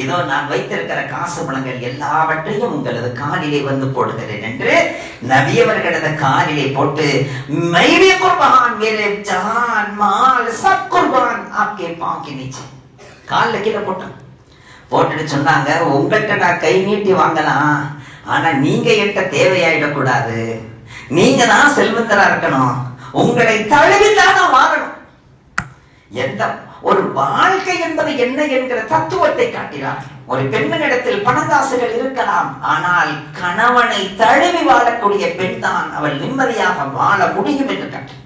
இதோ நான் வைத்திருக்கிற காசு பணங்கள் எல்லாவற்றையும் உங்களது காலிலே வந்து போடுகிறேன் என்று நபியவர்களது காலிலே போட்டு மைவே குர்பான் மேரே ஜான் மால் சப் குர்பான் ஆப்கே பாவ் கே நீச்சே, கால்ல கீழே போட்டுட்டு சொன்னாங்க, உங்கள்கிட்ட நான் கை நீட்டி வாங்கலாம், ஆனா நீங்க என்கிட்ட தேவையாயிடக்கூடாது, நீங்க தான் செல்வந்தரா இருக்கணும், உங்களை தழுவித்தான் நான் வாங்கணும். எந்த ஒரு வாழ்க்கை என்பது என்ன என்கிற தத்துவத்தை காட்டினார். ஒரு பெண்ணிடத்தில் பணக்காசுகள் இருக்கலாம், ஆனால் கணவனை தழுவி வாழக்கூடிய பெண் தான் அவள் நிம்மதியாக வாழ முடியும் என்று காட்டி,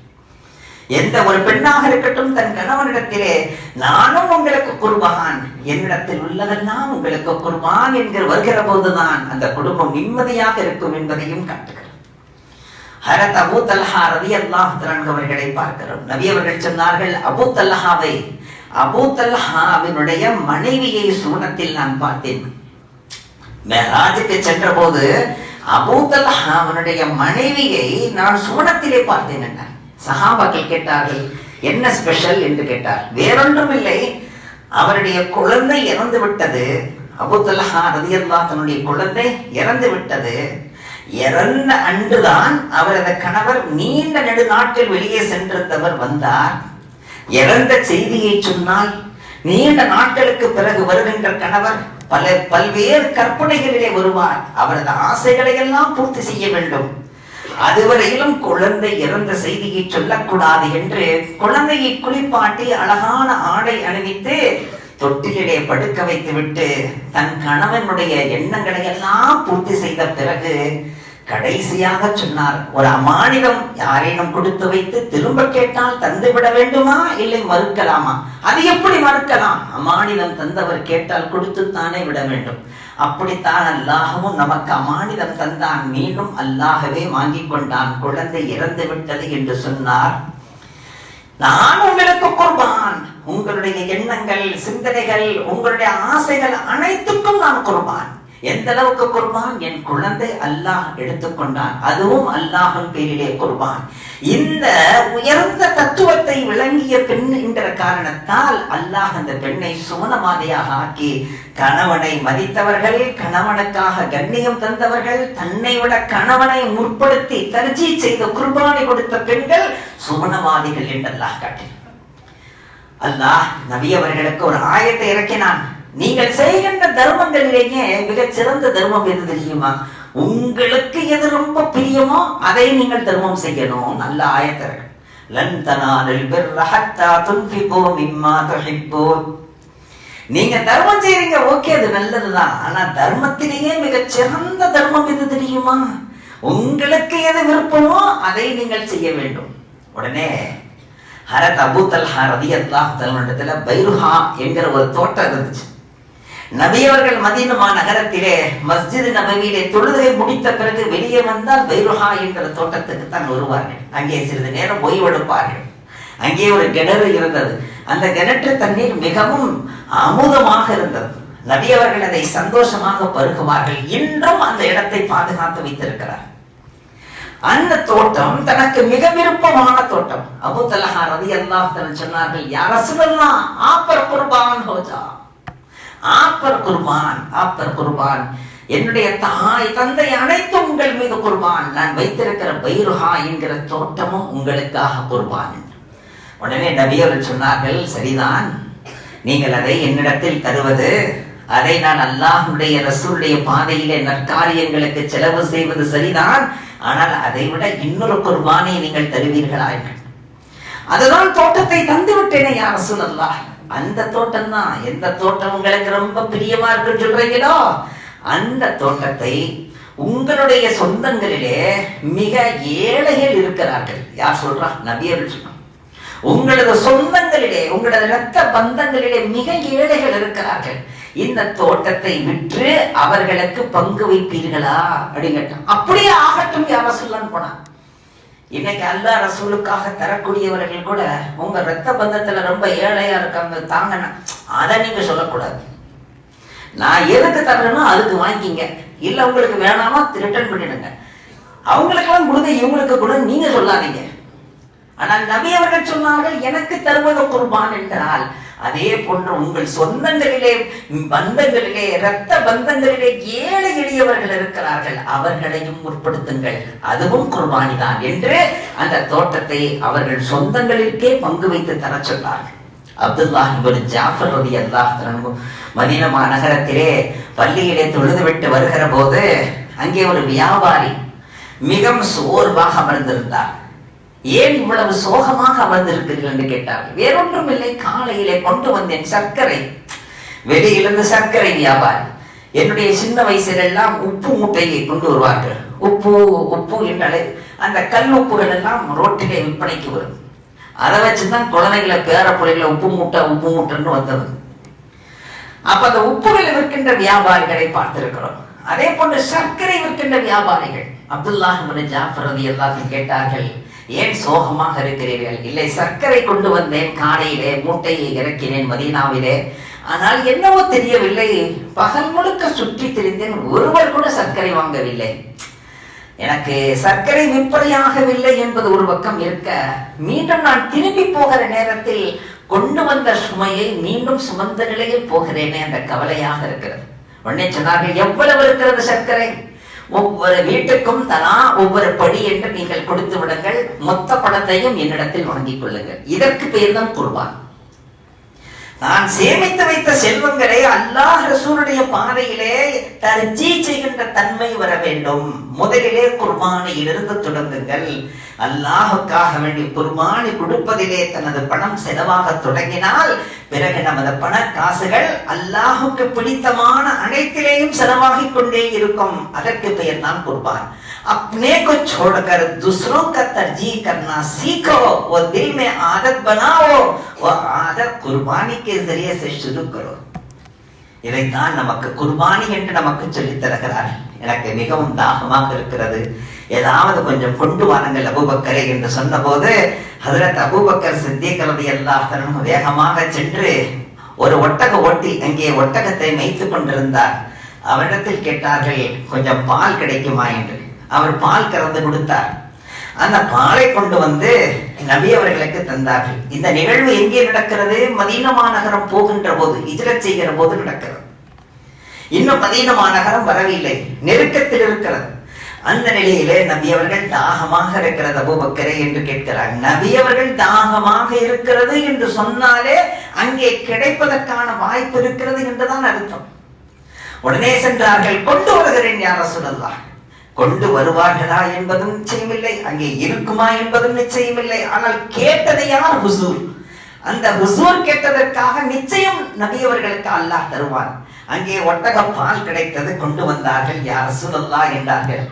எந்த ஒரு பெண்ணாக இருக்கட்டும் தன் கணவனிடத்திலே நானும் உங்களுக்கு குர்பான், என்னிடத்தில் உள்ளதெல்லாம் உங்களுக்கு குர்பான் என்கிற வருகிற போதுதான் அந்த குடும்பம் நிம்மதியாக இருக்கும் என்பதையும் காட்டுகிறார். ஹரத் அபூ தல்ஹா ரலியல்லாஹு அன்ஹு அவர்களை பார்க்கிறோம். நபி அவர்கள் சொன்னார்கள், அபூ தல்ஹாவை, அபூ தல்ஹாவினுடைய மனைவியை சுவனத்தில் நான் பார்த்தேன். மெஹராஜுக்கு சென்ற போது அபூ தல்ஹாவினுடைய மனைவியை நான் சுவனத்திலே பார்த்தேன் என்றார். சஹாபாக்கள் கேட்டார்கள், என்ன ஸ்பெஷல் என்று கேட்டார். வேறொன்றும் இல்லை, அவருடைய குழந்தை இறந்து விட்டது. அபூ தல்ஹா ரலியல்லாஹு தன்னுடைய குழந்தை இறந்து விட்டது. இறந்த அன்றுதான் அவரது கணவர் நீண்ட நெடு நாட்கள் வெளியே சென்றிருந்தவர் வந்தார். இறந்த செய்தியை சொன்னால் நீண்ட நாட்களுக்கு பிறகு வருகின்ற கணவர் பல்வேறு கற்பனைகளிலே வருவார். அவரது ஆசைகளை எல்லாம் பூர்த்தி செய்ய வேண்டும். அதுவரையிலும் குழந்தை இறந்த செய்தியை சொல்லக்கூடாது என்று குழந்தையை குளிப்பாட்டி அழகான ஆடை அணிவித்து தொட்டிலே படுக்க வைத்து விட்டு தன் கணவனுடைய எண்ணங்களை எல்லாம் பூர்த்தி செய்த பிறகு கடைசியாக சொன்னார், ஒரு அமானிதம் யாரேனும் கொடுத்து வைத்து திரும்ப கேட்டால் தந்து விட வேண்டுமா, இல்லை மறுக்கலாமா? அது எப்படி மறுக்கலாம்? அமானிதம் தந்தவர் கேட்டால் கொடுத்துத்தானே விட வேண்டும். அப்படித்தான் அல்லாஹ்வும் நமக்கு அமானிதம் தந்தான், மீண்டும் அல்லாஹ்வே வாங்கிக் கொண்டான். குழந்தை இறந்து விட்டது என்று சொன்னார். நான் உங்களுக்கு குர்பான், உங்களுடைய எண்ணங்கள், சிந்தனைகள், உங்களுடைய ஆசைகள் அனைத்துக்கும் நான் குர்பான். எந்த அளவுக்கு குர்பான்? என் குழந்தை அல்லாஹ் எடுத்துக்கொண்டான், அதுவும் அல்லாஹின் பேரிலே குர்பான். இந்த உயர்ந்த தத்துவத்தை விளங்கிய பெண் என்கிற காரணத்தால் அல்லாஹ் அந்த பெண்ணை சுவனமாதையாக ஆக்கி, கணவனை மதித்தவர்கள், கணவனுக்காக கண்ணியம் தந்தவர்கள், தன்னை விட கணவனை முற்படுத்தி தர்ஜீ செய்த குர்பானை கொடுத்த பெண்கள் சுவனவாதிகள் என்று அல்லாஹ் காட்டினார். அல்லாஹ் நபி அவர்களுக்கு ஒரு ஆயத்தை இறக்கினான். நீங்கள் செய்கின்ற தர்மங்களிலேயே மிகச் சிறந்த தர்மம் எது தெரியுமா? உங்களுக்கு எது ரொம்ப பிரியமோ அதை நீங்கள் தர்மம் செய்யணும். நல்ல ஆயத்தர்கள். லன் தனாலுல் பிர்ர ஹத்தா துன்ஃபிகு மிம்மா துஹிப்பூன். நீங்க தர்மம் செய்றீங்க, ஓகே, அது நல்லதுதான். ஆனா தர்மத்திலேயே மிகச் சிறந்த தர்மம் எது தெரியுமா? உங்களுக்கு எது விருப்பமோ அதை நீங்கள் செய்ய வேண்டும். உடனே ஹரத் அபூ தல்ஹா ரலியல்லாஹு தஆலா பைருஹா என்கிற ஒரு தோட்டம் இருந்துச்சு. நபி அவர்கள் மதீனா நகரத்திலே மஸ்ஜித் நபவியிலே தொழுகை முடித்த பிறகு வெளியே வந்தால் பைருஹா என்கிற தோட்டத்துக்கு தான் வருவார்கள். அங்கே சிறிது நேரம் ஓய்வெடுப்பார்கள். அங்கே ஒரு கிணறு இருந்தது. அந்த கிணற்று தண்ணீர் மிகவும் அமுதமாக இருந்தது. நபி அவர்கள் அதை சந்தோஷமாக பருகுவார்கள். இன்றும் அந்த இடத்தை பாதுகாத்து வைத்திருக்கிறார். அந்த தோட்டம் தனக்கு மிக விருப்பமான தோட்டம். அபூ தல்ஹா ரலியல்லாஹு அன்ஹு சொன்னார்கள், யா ரசூலல்லாஹ், ஆப்பர் குர்பான் ஹோஜா, ஆப்பர் குர்பான், ஆப்பர் குர்பான், என்னுடைய தாய் தந்தை அனைத்தும் உங்கள் மீது குர்பான், நான் வைத்திருக்கிற பைருஹா என்கிற தோட்டமும் உங்களுக்காக குர்பான். உடனே நபி அவர்கள் சொன்னார்கள், சரிதான், நீங்கள் அதை என்னிடத்தில் தருவது அதை நான் அல்லாஹ்வுடைய ரசூலுடைய பாதையிலே நற்காரியங்களுக்கு செலவு செய்வது சரிதான், ஆனால் அதை விட இன்னொரு குர்பானை நீங்கள் தருவீர்களா? அதுதான் தோட்டத்தை தந்து விட்டேனே யா ரசூலல்லாஹ். அந்த தோட்டம் தான். எந்த தோட்டம் உங்களுக்கு ரொம்ப பிரியமா இருக்குன்னு சொல்றீங்களோ அந்த தோட்டத்தை உங்களுடைய சொந்தங்களிலே மிக ஏழைகள் இருக்கிறார்கள். யார் சொல்றா? நபியர்கள் சொல்றாங்க. உங்களது சொந்தங்களிலே, உங்களது இரத்த பந்தங்களிலே மிக ஏழைகள் இருக்கிறார்கள். இந்த தோட்டத்தை விற்று அவர்களுக்கு பங்கு வைப்பீர்களா அப்படின்னு கேட்டான். அப்படியே ஆகட்டும் யா ரசூலுல்லாஹ் போனா. இன்னைக்கு அல்லாஹ் ரசூலுக்காக தரக்கூடியவர்கள் கூட உங்க ரத்த பந்தத்துல ரொம்ப ஏழையா இருக்காங்க தாங்கன்னா அதை நீங்க சொல்லக்கூடாது. நான் எதுக்கு தரணுமோ அதுக்கு வாங்கிக்கிங்க, இல்ல உங்களுக்கு வேணாமா ரிட்டர்ன் பண்ணிடுங்க. அவங்களுக்கெல்லாம் கொடுங்க, இவங்களுக்கு கூட நீங்க சொல்லாதீங்க. ஆனால் நபி அவர்கள் சொன்னார்கள் எனக்கு தருவது குர்பான் என்றால் அதே போன்று உங்கள் சொந்தங்களிலே பந்தங்களிலே இரத்த பந்தங்களிலே ஏழை எளியவர்கள் இருக்கிறார்கள், அவர்களையும் முற்படுத்துங்கள், அதுவும் குர்பானி தான் என்று அந்த தோட்டத்தை அவர்கள் சொந்தங்களிற்கே பங்கு வைத்து தர சொன்னார்கள். அப்துல்லாஹ் இப்னு ஜாஃபர் ரலியல்லாஹு அன்ஹு மதீனா நகரத்திலே பள்ளியிலே தொழுதுவிட்டு வருகிற போது அங்கே ஒரு வியாபாரி மிகவும் சோர்வாக அமர்ந்திருந்தார். ஏன் இவ்வளவு சோகமாக அமர்ந்திருக்கிறீர்கள் என்று கேட்டார்கள். வேறொன்றும் இல்லை, காலையிலே கொண்டு வந்தேன் சர்க்கரை, வெளியிலிருந்து சர்க்கரை வியாபாரி. என்னுடைய சின்ன வயசுல எல்லாம் உப்பு மூட்டையை கொண்டு வருவார்கள். உப்பு என்றாலே அந்த கல் உப்புகள் எல்லாம் ரோட்டிலே விற்பனைக்கு வரும். அதை வச்சுதான் குழந்தைகளை பேர பிள்ளைகளை உப்பு மூட்டைன்னு வந்தது. அப்ப அந்த உப்புகளை விற்கின்ற வியாபாரிகளை பார்த்திருக்கிறோம். அதே போன்று சர்க்கரை விற்கின்ற வியாபாரிகள். அப்துல்லாஹ் இப்னு ஜாஃபர் ரலியல்லாஹு கேட்டார்கள், ஏன் சோகமாக இருக்கிறீர்கள்? இல்லை, சர்க்கரை கொண்டு வந்தேன், காலையிலே மூட்டையை இறக்கினேன் மதீனாவிலே, ஆனால் என்னவோ தெரியவில்லை, பகல் முழுக்க சுற்றி திரிந்தேன், ஒருவர் கூட சர்க்கரை வாங்கவில்லை. எனக்கு சர்க்கரை விற்பனையாகவில்லை என்பது ஒரு பக்கம் இருக்க, மீண்டும் நான் திரும்பி போகிற நேரத்தில் கொண்டு வந்த சுமையை மீண்டும் சுமந்த நிலையில் போகிறேனே, அந்த கவலையாக இருக்கிறது. உடனே சொன்னார்கள், எவ்வளவு இருக்கிறது சர்க்கரை? ஒவ்வொரு வீட்டுக்கும் தலா ஒவ்வொரு படி என்று நீங்கள் கொடுத்து விடுங்கள், மொத்த பணத்தையும் என்னிடத்தில் வாங்கிக் கொள்ளுங்கள். இதற்கு பெயர் தான் குர்பான். நான் சேமித்து வைத்த செல்வங்களை அல்லாஹ் ரசூலுடைய பாதையிலே தர்ஜீ செய்கின்ற தன்மை வர வேண்டும். முதலிலே குர்பானியிலிருந்து தொடங்குங்கள். அல்லாஹுக்காக வேண்டி குர்பானி கொடுப்பதிலே தனது பணம் செலவாக தொடங்கினால் பிறகு நமது பண காசுகள் அல்லாஹுக்கு பிடித்தமான அனைத்திலேயும் செலவாகிக் கொண்டே இருக்கும். அதற்கு பெயர் தான் குர்பான். अपने को छोड़कर दूसरों का तरजीह करना सीखो, वो दिल में आदत बनाओ, वो आदत कुर्बानी के जरिए से शुरू करो. இதைத்தான் நமக்கு குர்பானி என்று நமக்கு சொல்லித் தருகிறார். எனக்கு மிகவும் தாகமாக இருக்கிறது, ஏதாவது கொஞ்சம் கொண்டு வாருங்கள் அபூபக்கரை என்று சொன்ன போது ஹஜ்ரத் அபூபக்கர் சித்திக் ரலியல்லாஹு அன்ஹு வேகமாக சென்று ஒரு ஒட்டக ஓட்டி அங்கே ஒட்டகத்தை மேய்த்துக் கொண்டிருந்தார். அவரிடத்தில் கேட்டார்கள், கொஞ்சம் பால் கிடைக்குமா என்று. அவர் பால் கறந்து கொடுத்தார். அந்த பாலை கொண்டு வந்து நபி அவர்களுக்கு தந்தார்கள். இந்த நிகழ்வு எங்கே நடக்கிறது? மதீனா மாநகரம் போகின்ற போது, ஹிஜ்ரத் செய்கிற போது நடக்கிறது. இன்னும் மதீனா மாநகரம் வரவில்லை, நெருக்கத்தில் இருக்கிறது. அந்த நிலையிலே நபி அவர்கள் தாகமாக இருக்கிறது அபூபக்கரே என்று கேட்கிறார். நபி அவர்கள் தாகமாக இருக்கிறது என்று சொன்னாலே அங்கே கிடைப்பதற்கான வாய்ப்பு இருக்கிறது என்றுதான் அர்த்தம். உடனே சென்றார்கள், கொண்டு வருகிறேன் யா ரசூலல்லாஹ். கொண்டு வருவார்களா என்பதும் நிச்சயமில்லை, அங்கே இருக்குமா என்பதும் நிச்சயமில்லை. ஆனால் கேட்டதை யார்? ஹுசூர். அந்த ஹுசூர் கேட்டதற்காக நிச்சயம் நபி அவர்களுக்கு அல்லாஹ் தருவான். அங்கே ஒட்டக பால் கிடைத்தது, கொண்டு வந்தார்கள். யா ரசூலல்லாஹ் என்றார்கள்.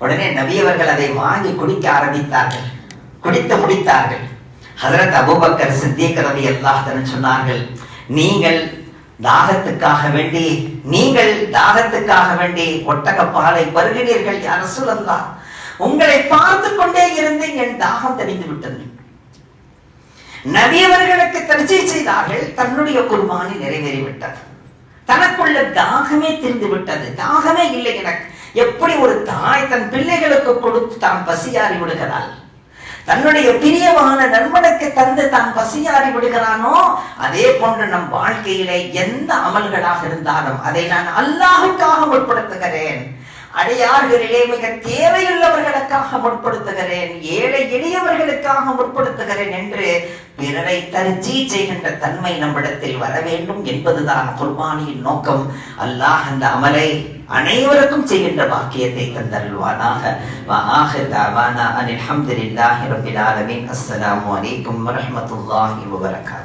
உடனே நபி அவர்கள் அதை வாங்கி குடிக்க ஆரம்பித்தார்கள். குடித்து முடித்தார்கள். ஹஜ்ரத் அபூபக்கர் சித்திக் ரலியல்லாஹு அன்ஹு சொன்னார்கள், நீங்கள் தாகத்துக்காக வேண்டி ஒட்டக பாலை பருகினீர்கள் யா ரசூலல்லாஹ். உங்களை பார்த்து கொண்டே இருந்து என் தாகம் தணிந்து விட்டது. நபி அவர்களுக்கு தர்ஜீ செய்தார்கள். தன்னுடைய குர்பானி நிறைவேறிவிட்டது. தனக்குள்ள தாகமே தீர்ந்து விட்டது. தாகமே இல்லை எனக்கு. எப்படி ஒரு தாய் தன் பிள்ளைகளுக்கு கொடுத்து தான் பசியாறி விடுகிறாள், தன்னுடைய பிரியமான நண்பனுக்கு தந்து தான் பசியாறி விடுகிறானோ, அதே போன்று நம் வாழ்க்கையிலே எந்த அமல்களாக இருந்தாலும் அதை நான் அல்லாஹுக்காக உட்படுத்துகிறேன். அடியார்களிலே மிக தேவையுள்ளவர்களுக்காக முற்படுத்துகிறேன், ஏழை எளியவர்களுக்காக முற்படுத்துகிறேன் என்று பிறரை தர்ஜீ செய்கின்ற தன்மை நம்மிடத்தில் வர வேண்டும் என்பதுதான் குர்பானியின் நோக்கம். அல்லாஹ் அந்த அமலை அனைவருக்கும் செய்கின்ற பாக்கியத்தை தந்தருள்வானாக. வஆஹிரு தஅவானா அனில் ஹம்துலில்லாஹி ரப்பில் ஆலமீன். அஸ்ஸலாமு அலைக்கும் வரஹ்மத்துல்லாஹி வபரகாத்துஹு.